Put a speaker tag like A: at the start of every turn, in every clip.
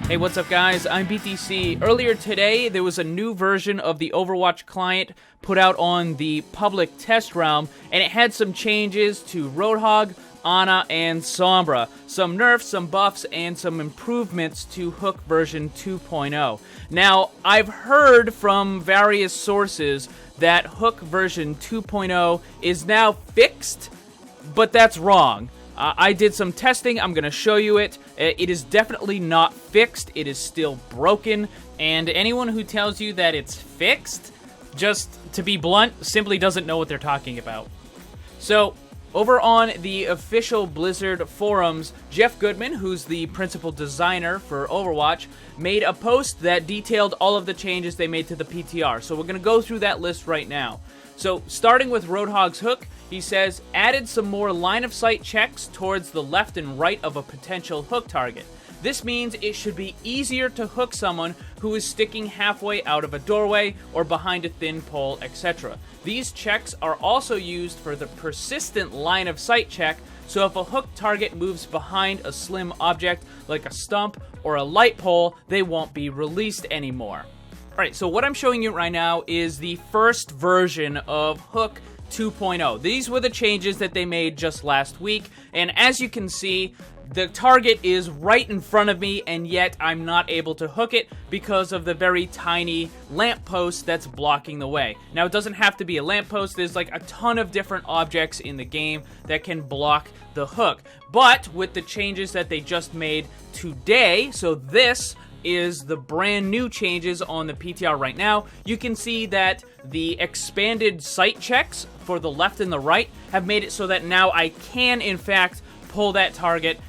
A: Hey, what's up guys? I'm BTC. Earlier today, there was a new version of the Overwatch client put out on the public test realm, and it had some changes to Roadhog, Ana, and Sombra. Some nerfs, some buffs, and some improvements to Hook version 2.0. Now, I've heard from various sources that Hook version 2.0 is now fixed, but that's wrong. I did some testing. I'm going to show you it. It is definitely not fixed. It is still broken. And anyone who tells you that it's fixed, just to be blunt, simply doesn't know what they're talking about. So, over on the official Blizzard forums, Jeff Goodman, who's the principal designer for Overwatch, made a post that detailed all of the changes they made to the PTR. So we're going to go through that list right now. So, starting with Roadhog's hook, he says, added some more line-of-sight checks towards the left and right of a potential hook target. This means it should be easier to hook someone who is sticking halfway out of a doorway or behind a thin pole, etc. These checks are also used for the persistent line-of-sight check, so if a hook target moves behind a slim object like a stump or a light pole, they won't be released anymore. Alright, so what I'm showing you right now is the first version of Hook 2.0. These were the changes that they made just last week, and as you can see, the target is right in front of me, and yet I'm not able to hook it because of the very tiny lamppost that's blocking the way. Now, it doesn't have to be a lamppost. There's like a ton of different objects in the game that can block the hook. But with the changes that they just made today, so this is the brand new changes on the PTR right now, you can see that the expanded sight checks for the left and the right have made it so that now I can, in fact, pull that target.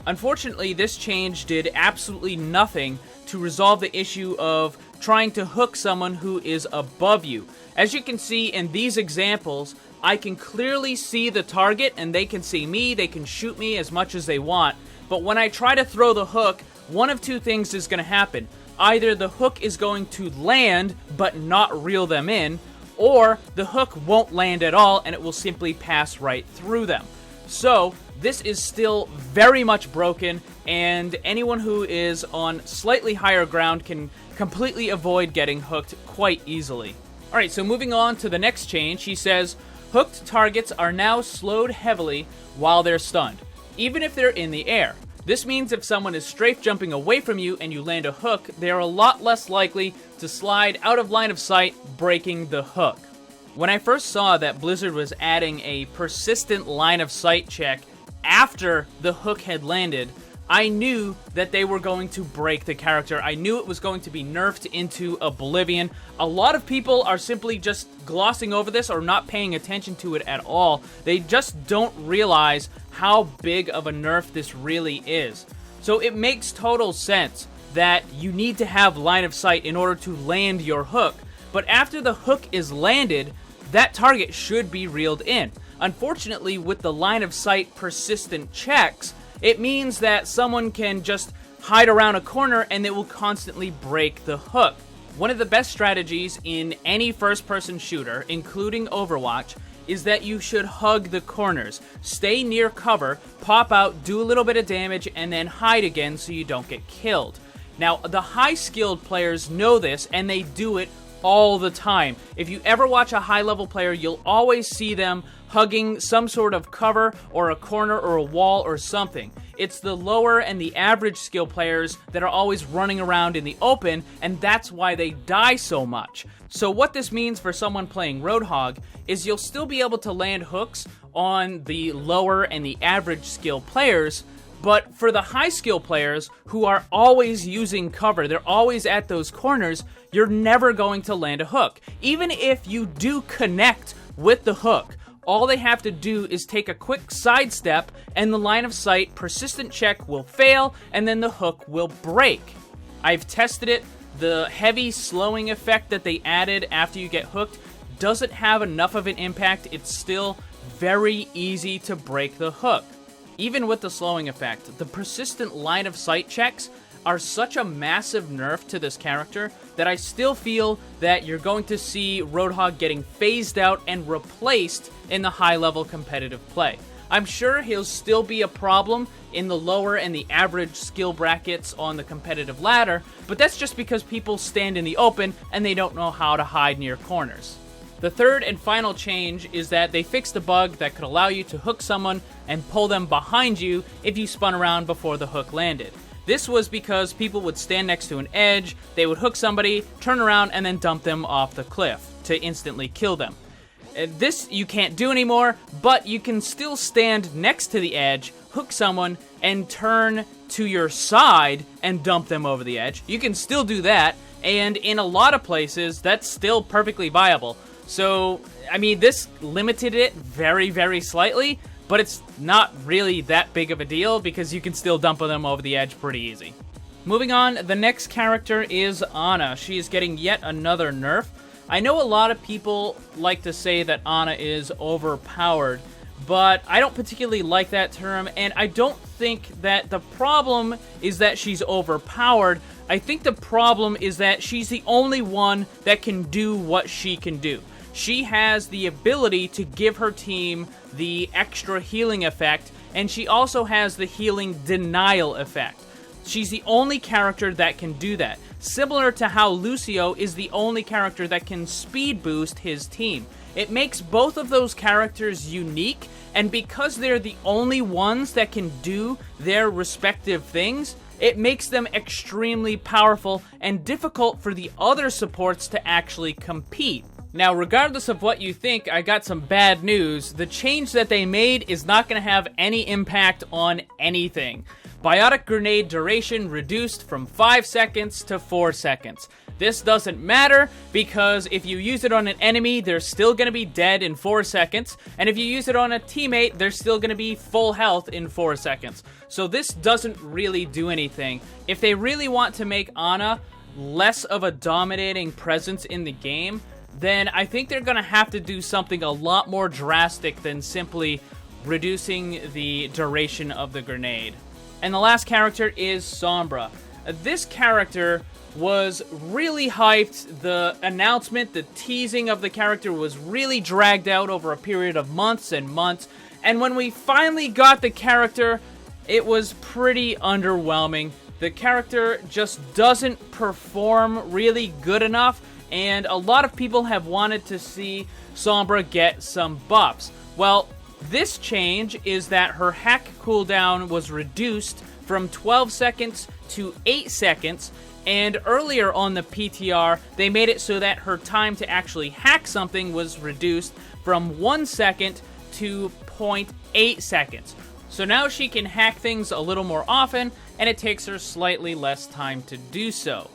A: Unfortunately, this change did absolutely nothing to resolve the issue of trying to hook someone who is above you. As you can see in these examples, I can clearly see the target and they can see me, they can shoot me as much as they want, but when I try to throw the hook, one of two things is going to happen. Either the hook is going to land but not reel them in, or the hook won't land at all and it will simply pass right through them. So, this is still very much broken, and anyone who is on slightly higher ground can completely avoid getting hooked quite easily. Alright, so moving on to the next change, he says, hooked targets are now slowed heavily while they're stunned, even if they're in the air. This means if someone is strafe jumping away from you and you land a hook, they are a lot less likely to slide out of line of sight, breaking the hook. When I first saw that Blizzard was adding a persistent line of sight check after the hook had landed, I knew that they were going to break the character. I knew it was going to be nerfed into oblivion. A lot of people are simply just glossing over this or not paying attention to it at all. They just don't realize how big of a nerf this really is. So it makes total sense that you need to have line of sight in order to land your hook. But after the hook is landed, that target should be reeled in. Unfortunately, with the line of sight persistent checks, it means that someone can just hide around a corner and they will constantly break the hook. One of the best strategies in any first-person shooter, including Overwatch, is that you should hug the corners. Stay near cover, pop out, do a little bit of damage, and then hide again so you don't get killed. Now, the high-skilled players know this, and they do it all the time. If you ever watch a high-level player, you'll always see them hugging some sort of cover or a corner or a wall or something. It's the lower and the average skill players that are always running around in the open, and that's why they die so much. So what this means for someone playing Roadhog is you'll still be able to land hooks on the lower and the average skill players, but for the high skill players who are always using cover, they're always at those corners, you're never going to land a hook. Even if you do connect with the hook, all they have to do is take a quick sidestep and the line of sight persistent check will fail and then the hook will break. I've tested it. The heavy slowing effect that they added after you get hooked doesn't have enough of an impact. It's still very easy to break the hook. Even with the slowing effect, the persistent line of sight checks are such a massive nerf to this character that I still feel that you're going to see Roadhog getting phased out and replaced in the high-level competitive play. I'm sure he'll still be a problem in the lower and the average skill brackets on the competitive ladder, but that's just because people stand in the open and they don't know how to hide near corners. The third and final change is that they fixed a bug that could allow you to hook someone and pull them behind you if you spun around before the hook landed. This was because people would stand next to an edge, they would hook somebody, turn around, and then dump them off the cliff to instantly kill them. This you can't do anymore, but you can still stand next to the edge, hook someone, and turn to your side and dump them over the edge. You can still do that, and in a lot of places, that's still perfectly viable. So, I mean, this limited it very, very slightly, but it's not really that big of a deal because you can still dump them over the edge pretty easy. Moving on, the next character is Ana. She is getting yet another nerf. I know a lot of people like to say that Ana is overpowered, but I don't particularly like that term, and I don't think that the problem is that she's overpowered. I think the problem is that she's the only one that can do what she can do. She has the ability to give her team the extra healing effect, and she also has the healing denial effect. She's the only character that can do that, similar to how Lucio is the only character that can speed boost his team. It makes both of those characters unique, and because they're the only ones that can do their respective things, it makes them extremely powerful and difficult for the other supports to actually compete. Now, regardless of what you think, I got some bad news. The change that they made is not going to have any impact on anything. Biotic grenade duration reduced from 5 seconds to 4 seconds. This doesn't matter because if you use it on an enemy, they're still going to be dead in 4 seconds. And if you use it on a teammate, they're still going to be full health in 4 seconds. So this doesn't really do anything. If they really want to make Ana less of a dominating presence in the game, then I think they're going to have to do something a lot more drastic than simply reducing the duration of the grenade. And the last character is Sombra. This character was really hyped. The announcement, the teasing of the character was really dragged out over a period of months and months. And when we finally got the character, it was pretty underwhelming. The character just doesn't perform really good enough, and a lot of people have wanted to see Sombra get some buffs. Well, this change is that her hack cooldown was reduced from 12 seconds to 8 seconds, and earlier on the PTR, they made it so that her time to actually hack something was reduced from 1 second to 0.8 seconds. So now she can hack things a little more often, and it takes her slightly less time to do so.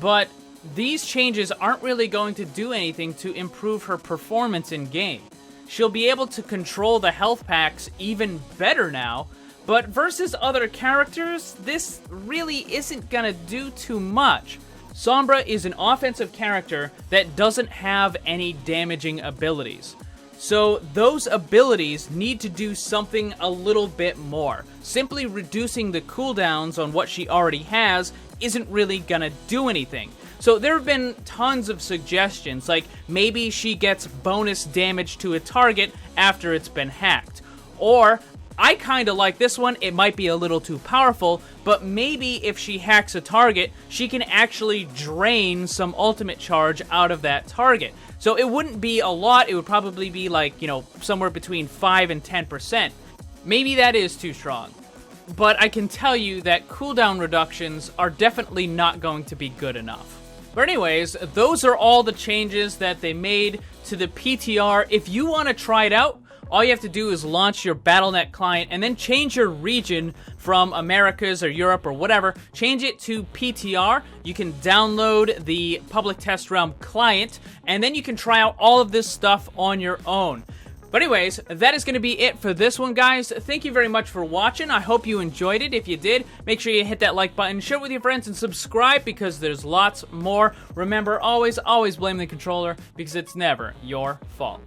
A: But these changes aren't really going to do anything to improve her performance in game. She'll be able to control the health packs even better now, but versus other characters, this really isn't gonna do too much. Sombra is an offensive character that doesn't have any damaging abilities. So those abilities need to do something a little bit more. Simply reducing the cooldowns on what she already has isn't really gonna do anything. So there have been tons of suggestions, like maybe she gets bonus damage to a target after it's been hacked. Or, I kinda like this one, it might be a little too powerful, but maybe if she hacks a target, she can actually drain some ultimate charge out of that target. So it wouldn't be a lot, it would probably be like, somewhere between 5 and 10%. Maybe that is too strong. But I can tell you that cooldown reductions are definitely not going to be good enough. But anyways, those are all the changes that they made to the PTR. If you want to try it out, all you have to do is launch your Battle.net client and then change your region from Americas or Europe or whatever. Change it to PTR. You can download the Public Test Realm client, and then you can try out all of this stuff on your own. But anyways, that is going to be it for this one, guys. Thank you very much for watching. I hope you enjoyed it. If you did, make sure you hit that like button, share it with your friends, and subscribe because there's lots more. Remember, always blame the controller because it's never your fault.